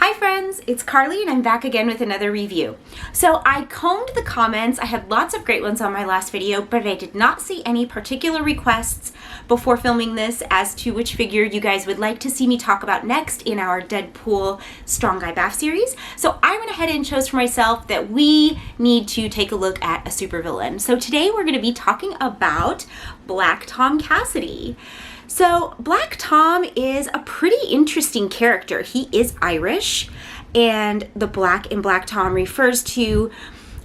Hi friends, it's Carly and I'm back again with another review. So I combed the comments. I had lots of great ones on my last video, but I did not see any particular requests before filming this as to which figure you guys would like to see me talk about next in our Deadpool Strong Guy Bath series. So I went ahead and chose for myself that we need to take a look at a supervillain. So today we're going to be talking about Black Tom Cassidy. So Black Tom is a pretty interesting character. He is Irish, and the black in Black Tom refers to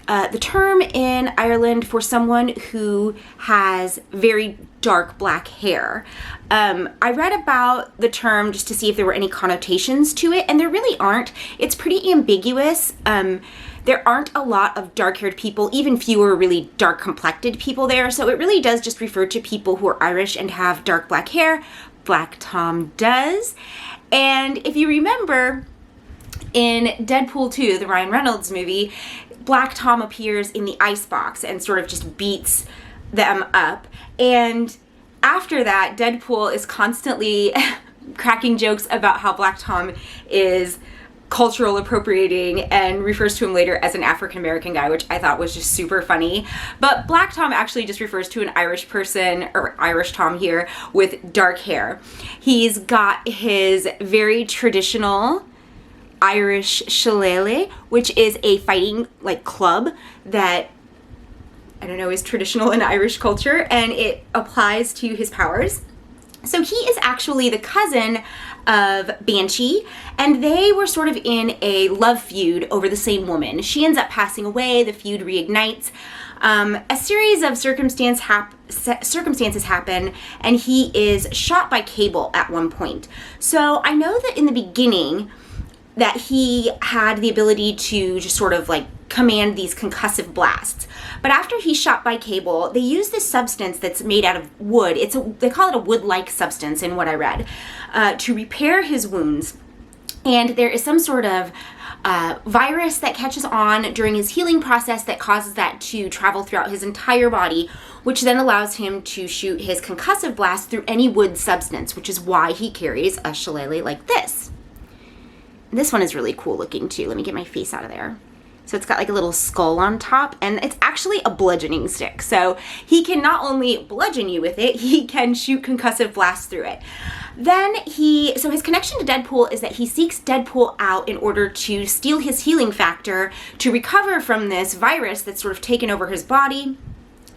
the term in Ireland for someone who has very dark black hair. I read about the term just to see if there were any connotations to it, and there really aren't. It's pretty ambiguous. There aren't a lot of dark-haired people, even fewer really dark-complected people there, so it really does just refer to people who are Irish and have dark black hair. Black Tom does. And if you remember, in Deadpool 2, the Ryan Reynolds movie, Black Tom appears in the icebox and sort of just beats them up. And after that, Deadpool is constantly cracking jokes about how Black Tom is cultural appropriating and refers to him later as an African-American guy, which I thought was just super funny. But Black Tom actually just refers to an Irish person, or Irish Tom here, with dark hair. He's got his very traditional Irish shillelagh, which is a fighting club that I don't know is traditional in Irish culture, and it applies to his powers. So he is actually the cousin of Banshee, and they were sort of in a love feud over the same woman. She ends up passing away, the feud reignites. A series of circumstances happen, and he is shot by Cable at one point. So I know that in the beginning that he had the ability to just sort of command these concussive blasts. But after he's shot by Cable, they use this substance that's made out of wood. They call it a wood-like substance in what I read, to repair his wounds. And there is some sort of virus that catches on during his healing process that causes that to travel throughout his entire body, which then allows him to shoot his concussive blast through any wood substance, which is why he carries a shillelagh like this. And this one is really cool looking too. Let me get my face out of there. So it's got a little skull on top, and it's actually a bludgeoning stick. So he can not only bludgeon you with it, he can shoot concussive blasts through it. Then so his connection to Deadpool is that he seeks Deadpool out in order to steal his healing factor to recover from this virus that's sort of taken over his body.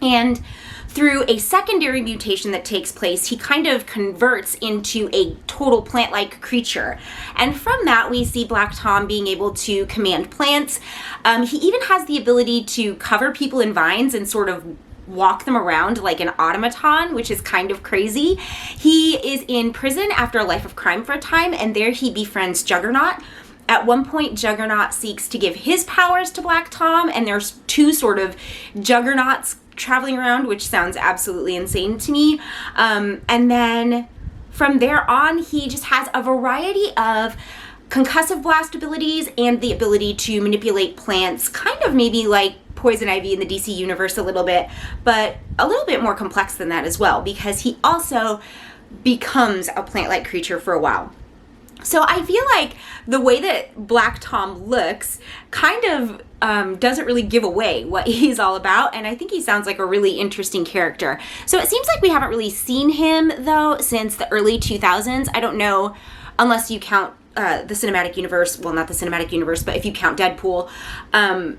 And through a secondary mutation that takes place, he kind of converts into a total plant-like creature. And from that, we see Black Tom being able to command plants. He even has the ability to cover people in vines and sort of walk them around like an automaton, which is kind of crazy. He is in prison after a life of crime for a time, and there he befriends Juggernaut. At one point, Juggernaut seeks to give his powers to Black Tom, and there's two sort of Juggernauts traveling around, which sounds absolutely insane to me. And then from there on, he just has a variety of concussive blast abilities and the ability to manipulate plants, kind of maybe like Poison Ivy in the DC universe a little bit, but a little bit more complex than that as well, because he also becomes a plant-like creature for a while. So I feel like the way that Black Tom looks kind of doesn't really give away what he's all about, and I think he sounds like a really interesting character. So it seems like we haven't really seen him, though, since the early 2000s. I don't know, unless you count the cinematic universe, well, not the cinematic universe, but if you count Deadpool.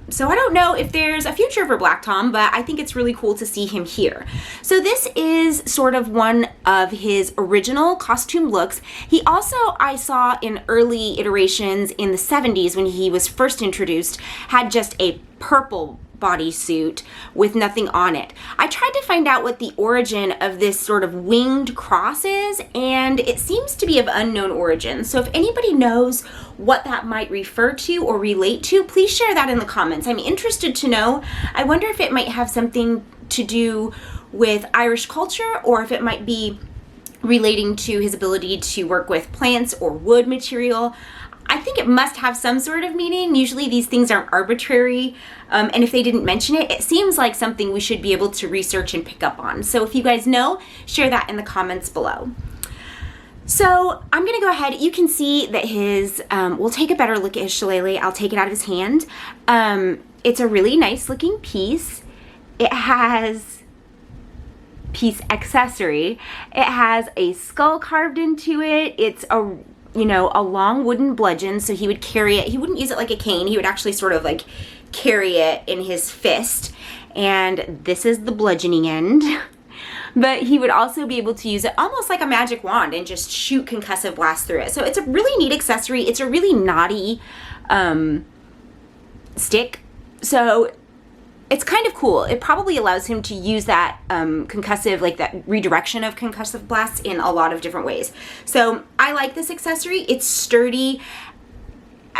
So I don't know if there's a future for Black Tom, but I think it's really cool to see him here. So this is sort of one of his original costume looks. He also, I saw in early iterations in the 70s when he was first introduced, had just a purple bodysuit with nothing on it. I tried to find out what the origin of this sort of winged cross is, and it seems to be of unknown origin. So if anybody knows what that might refer to or relate to, please share that in the comments. I'm interested to know. I wonder if it might have something to do with Irish culture, or if it might be relating to his ability to work with plants or wood material. I think it must have some sort of meaning. Usually these things aren't arbitrary, and if they didn't mention it, it seems like something we should be able to research and pick up on. So if you guys know, share that in the comments below. So I'm gonna go ahead, you can see that his, we'll take a better look at his shillelagh. I'll take it out of his hand. It's a really nice looking piece. It has piece accessory. It has a skull carved into it. It's a, you know, a long wooden bludgeon, so he would carry it. He wouldn't use it like a cane. He would actually sort of like carry it in his fist. And this is the bludgeoning end. But he would also be able to use it almost like a magic wand and just shoot concussive blasts through it. So it's a really neat accessory. It's a really knotty stick. So it's kind of cool. It probably allows him to use that concussive, like that redirection of concussive blasts in a lot of different ways. So I like this accessory. It's sturdy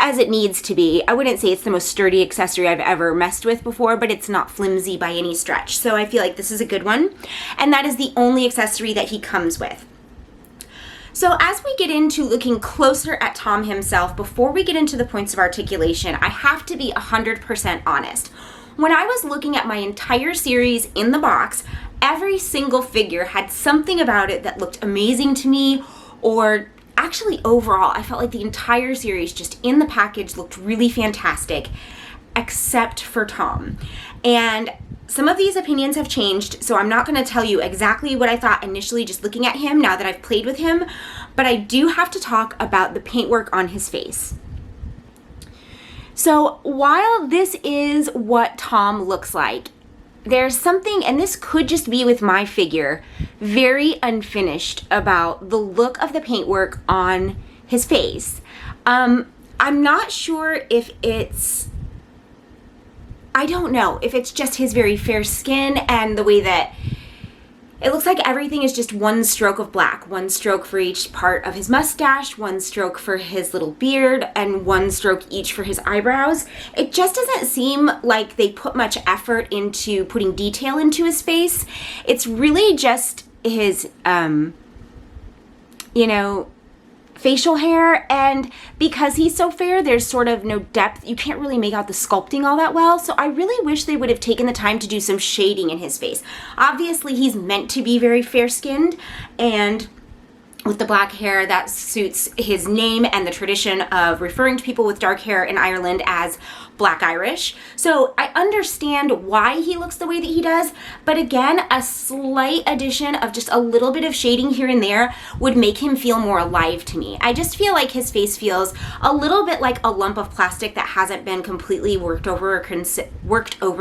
as it needs to be. I wouldn't say it's the most sturdy accessory I've ever messed with before, but it's not flimsy by any stretch. So I feel like this is a good one. And that is the only accessory that he comes with. So as we get into looking closer at Tom himself, before we get into the points of articulation, I have to be 100% honest. When I was looking at my entire series in the box, every single figure had something about it that looked amazing to me, or actually overall, I felt like the entire series just in the package looked really fantastic, except for Tom. And some of these opinions have changed, so I'm not going to tell you exactly what I thought initially just looking at him now that I've played with him, but I do have to talk about the paintwork on his face. So while this is what Tom looks like, there's something, and this could just be with my figure, very unfinished about the look of the paintwork on his face. I'm not sure if it's, I don't know if it's just his very fair skin and the way that it looks like everything is just one stroke of black, one stroke for each part of his mustache, one stroke for his little beard, and one stroke each for his eyebrows. It just doesn't seem like they put much effort into putting detail into his face. It's really just his, you know, facial hair, and because he's so fair, there's sort of no depth. You can't really make out the sculpting all that well, so I really wish they would have taken the time to do some shading in his face. Obviously, he's meant to be very fair-skinned, and with the black hair, that suits his name and the tradition of referring to people with dark hair in Ireland as Black Irish. So I understand why he looks the way that he does, but again, a slight addition of just a little bit of shading here and there would make him feel more alive to me. I just feel like his face feels a little bit like a lump of plastic that hasn't been completely worked over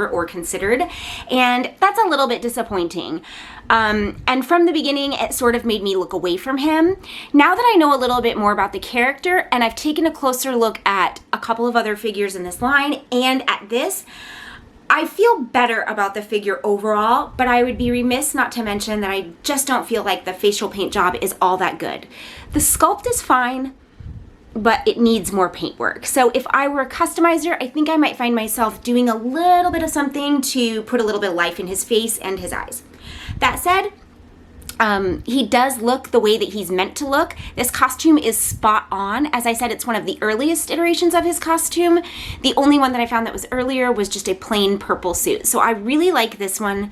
or considered, and that's a little bit disappointing. And from the beginning, it sort of made me look away from him. Now that I know a little bit more about the character, and I've taken a closer look at a couple of other figures in this line and at this, I feel better about the figure overall, but I would be remiss not to mention that I just don't feel like the facial paint job is all that good. The sculpt is fine, but it needs more paintwork. So if I were a customizer, I think I might find myself doing a little bit of something to put a little bit of life in his face and his eyes. That said, he does look the way that he's meant to look. This costume is spot on. As I said, it's one of the earliest iterations of his costume. The only one that I found that was earlier was just a plain purple suit. So I really like this one.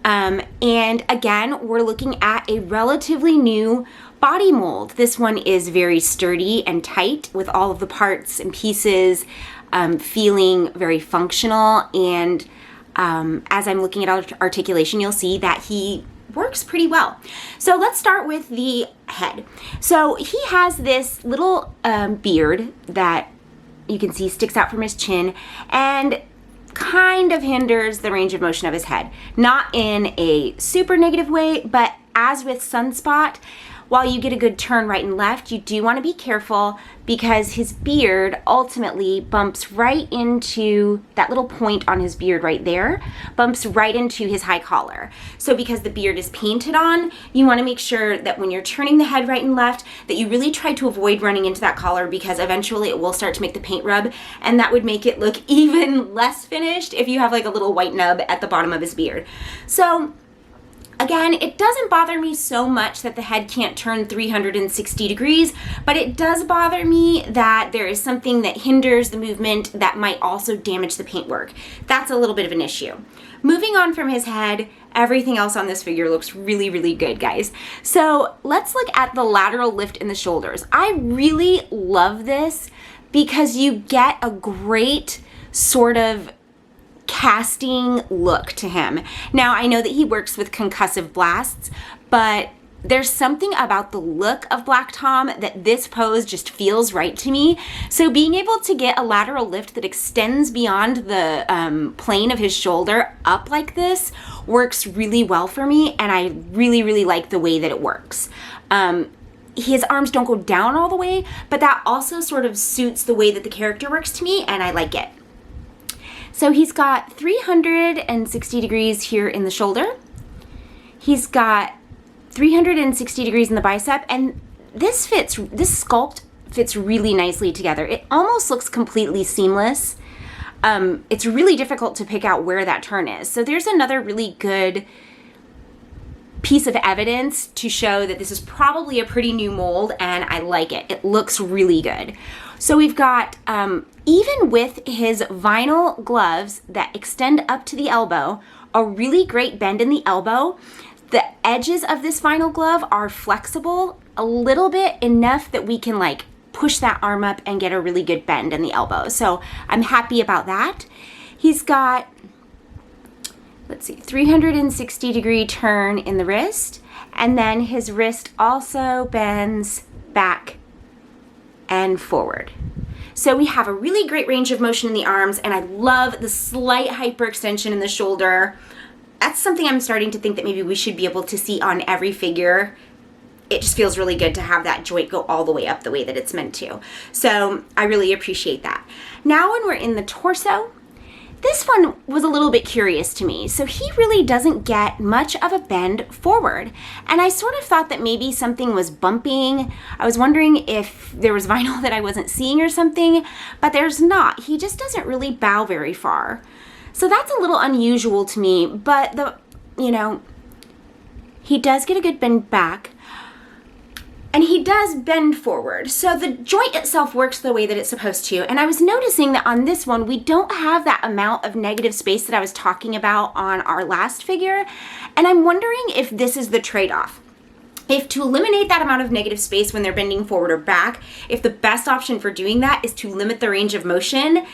And again, we're looking at a relatively new body mold. This one is very sturdy and tight with all of the parts and pieces feeling very functional. And as I'm looking at articulation, you'll see that he works pretty well. So let's start with the head. So he has this little beard that you can see sticks out from his chin and kind of hinders the range of motion of his head. Not in a super negative way, but as with Sunspot, while you get a good turn right and left, you do want to be careful because his beard ultimately bumps right into that little point on his beard right there, bumps right into his high collar. So because the beard is painted on, you want to make sure that when you're turning the head right and left, that you really try to avoid running into that collar because eventually it will start to make the paint rub, and that would make it look even less finished if you have like a little white nub at the bottom of his beard. So Again, it doesn't bother me so much that the head can't turn 360 degrees, but it does bother me that there is something that hinders the movement that might also damage the paintwork. That's a little bit of an issue. Moving on from his head, everything else on this figure looks really, really good, guys. So let's look at the lateral lift in the shoulders. I really love this because you get a great sort of casting look to him. Now, I know that he works with concussive blasts, but there's something about the look of Black Tom that this pose just feels right to me. So being able to get a lateral lift that extends beyond the plane of his shoulder up like this works really well for me, and I really, really like the way that it works. His arms don't go down all the way, but that also sort of suits the way that the character works to me, and I like it. So he's got 360 degrees here in the shoulder. He's got 360 degrees in the bicep, and this sculpt fits really nicely together. It almost looks completely seamless. It's really difficult to pick out where that turn is. So there's another really good piece of evidence to show that this is probably a pretty new mold, and I like it. It looks really good. So we've got, even with his vinyl gloves that extend up to the elbow, a really great bend in the elbow. The edges of this vinyl glove are flexible a little bit, enough that we can like push that arm up and get a really good bend in the elbow. So I'm happy about that. He's got, let's see, 360 degree turn in the wrist, and then his wrist also bends back and forward. So we have a really great range of motion in the arms, and I love the slight hyperextension in the shoulder. That's something I'm starting to think that maybe we should be able to see on every figure. It just feels really good to have that joint go all the way up the way that it's meant to. So I really appreciate that. Now when we're in the torso, this one was a little bit curious to me. So he really doesn't get much of a bend forward. And I sort of thought that maybe something was bumping. I was wondering if there was vinyl that I wasn't seeing or something, but there's not. He just doesn't really bow very far. So that's a little unusual to me, but he does get a good bend back. And he does bend forward. So the joint itself works the way that it's supposed to. And I was noticing that on this one, we don't have that amount of negative space that I was talking about on our last figure. And I'm wondering if this is the trade-off. If to eliminate that amount of negative space when they're bending forward or back, if the best option for doing that is to limit the range of motion,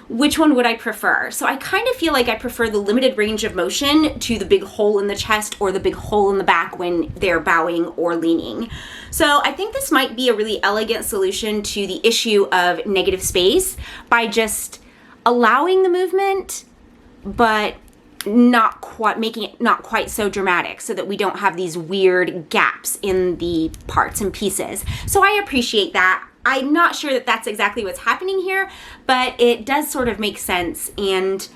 which one would I prefer? So I kind of feel like I prefer the limited range of motion to the big hole in the chest or the big hole in the back when they're bowing or leaning. So I think this might be a really elegant solution to the issue of negative space by just allowing the movement, but not quite making it not quite so dramatic, so that we don't have these weird gaps in the parts and pieces. So I appreciate that. I'm not sure that that's exactly what's happening here, but it does sort of make sense. And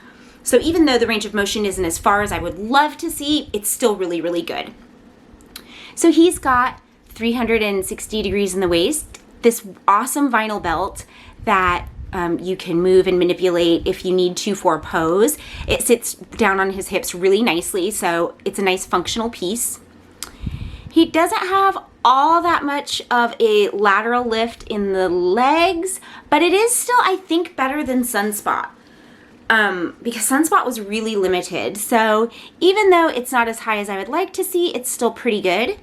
so even though the range of motion isn't as far as I would love to see, it's still really, really good. So he's got 360 degrees in the waist, this awesome vinyl belt that you can move and manipulate if you need to for a pose. It sits down on his hips really nicely, so it's a nice functional piece. He doesn't have all that much of a lateral lift in the legs, but it is still, I think, better than Sunspot, because Sunspot was really limited. So even though it's not as high as I would like to see, it's still pretty good.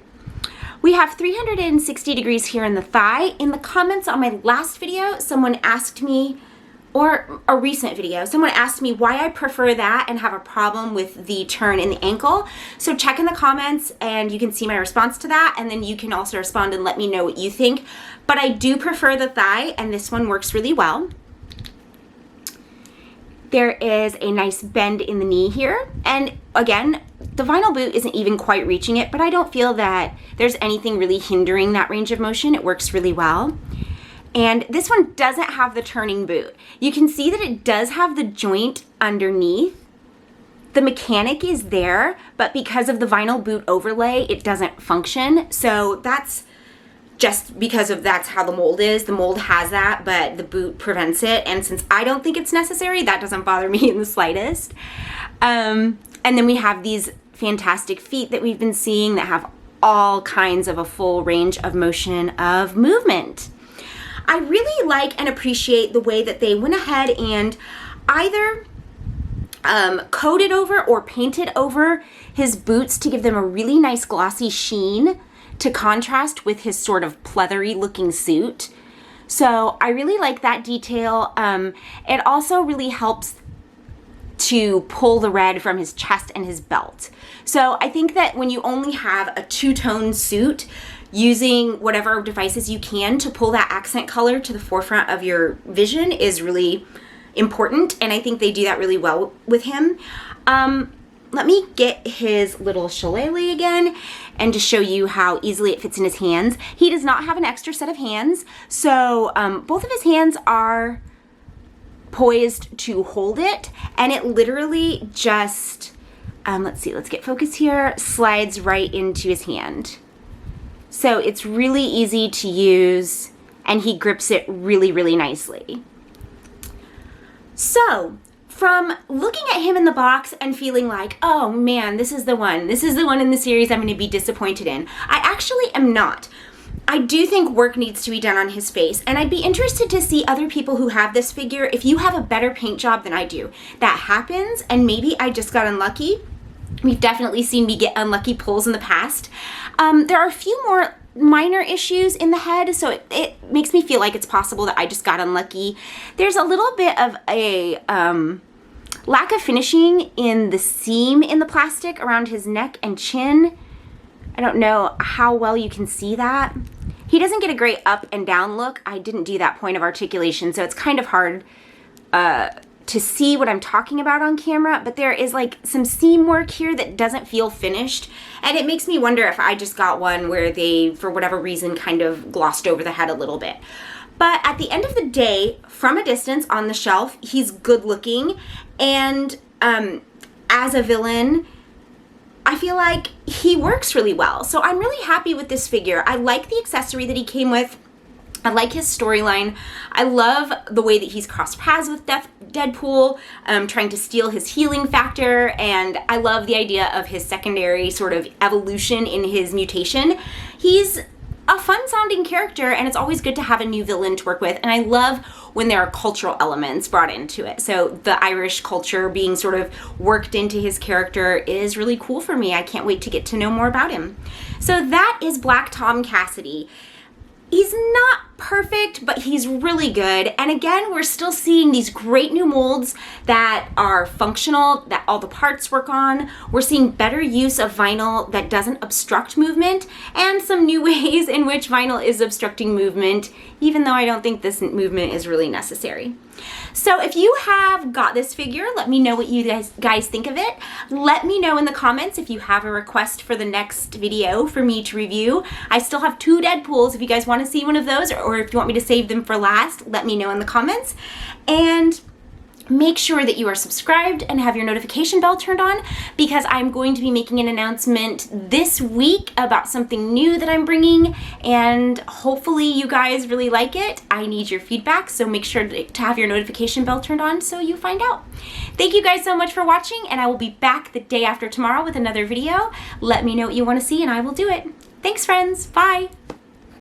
We have 360 degrees here in the thigh. In the comments on my last video, someone asked me, or a recent video, someone asked me why I prefer that and have a problem with the turn in the ankle. So check in the comments and you can see my response to that, and then you can also respond and let me know what you think. But I do prefer the thigh, and this one works really well. There is a nice bend in the knee here, and again, the vinyl boot isn't even quite reaching it, but I don't feel that there's anything really hindering that range of motion. It works really well. And this one doesn't have the turning boot. You can see that it does have the joint underneath. The mechanic is there, but because of the vinyl boot overlay, it doesn't function. So that's just because of that's how the mold is. The mold has that, but the boot prevents it. And since I don't think it's necessary, that doesn't bother me in the slightest. And then we have these fantastic feet that we've been seeing that have all kinds of a full range of motion of movement. I really like and appreciate the way that they went ahead and either coated over or painted over his boots to give them a really nice glossy sheen to contrast with his sort of pleathery looking suit. So I really like that detail. It also really helps to pull the red from his chest and his belt. So I think that when you only have a two-tone suit, using whatever devices you can to pull that accent color to the forefront of your vision is really important, and I think they do that really well with him. Let me get his little shillelagh again and to show you how easily it fits in his hands. He does not have an extra set of hands, so both of his hands are poised to hold it, and it literally just, let's see, let's get focus here, slides right into his hand. So it's really easy to use, and he grips it really, really nicely. So from looking at him in the box and feeling like, oh man, this is the one in the series I'm going to be disappointed in, I actually am not. I do think work needs to be done on his face, and I'd be interested to see other people who have this figure, if you have a better paint job than I do. That happens, and maybe I just got unlucky. We've definitely seen me get unlucky pulls in the past. There are a few more minor issues in the head, so it makes me feel like it's possible that I just got unlucky. There's a little bit of a lack of finishing in the seam in the plastic around his neck and chin. I don't know how well you can see that. He doesn't get a great up and down look. I didn't do that point of articulation, so it's kind of hard to see what I'm talking about on camera, but there is like some seam work here that doesn't feel finished, and it makes me wonder if I just got one where they, for whatever reason, kind of glossed over the head a little bit. But at the end of the day, from a distance on the shelf, he's good looking, and as a villain, I feel like he works really well. So I'm really happy with this figure. I like the accessory that he came with. I like his storyline. I love the way that he's crossed paths with Deadpool, trying to steal his healing factor, and I love the idea of his secondary sort of evolution in his mutation. He's a fun-sounding character, and it's always good to have a new villain to work with, and I love when there are cultural elements brought into it. So the Irish culture being sort of worked into his character is really cool for me. I can't wait to get to know more about him. So that is Black Tom Cassidy. He's not perfect, but he's really good. And again, we're still seeing these great new molds that are functional, that all the parts work on. We're seeing better use of vinyl that doesn't obstruct movement, and some new ways in which vinyl is obstructing movement, even though I don't think this movement is really necessary. So if you have got this figure, let me know what you guys think of it. Let me know in the comments if you have a request for the next video for me to review. I still have 2 Deadpools. If you guys want to see one of those, or if you want me to save them for last, let me know in the comments. And make sure that you are subscribed and have your notification bell turned on, because I'm going to be making an announcement this week about something new that I'm bringing, and hopefully you guys really like it. I need your feedback, so make sure to have your notification bell turned on so you find out. Thank you guys so much for watching, and I will be back the day after tomorrow with another video. Let me know what you want to see and I will do it. Thanks, friends. Bye.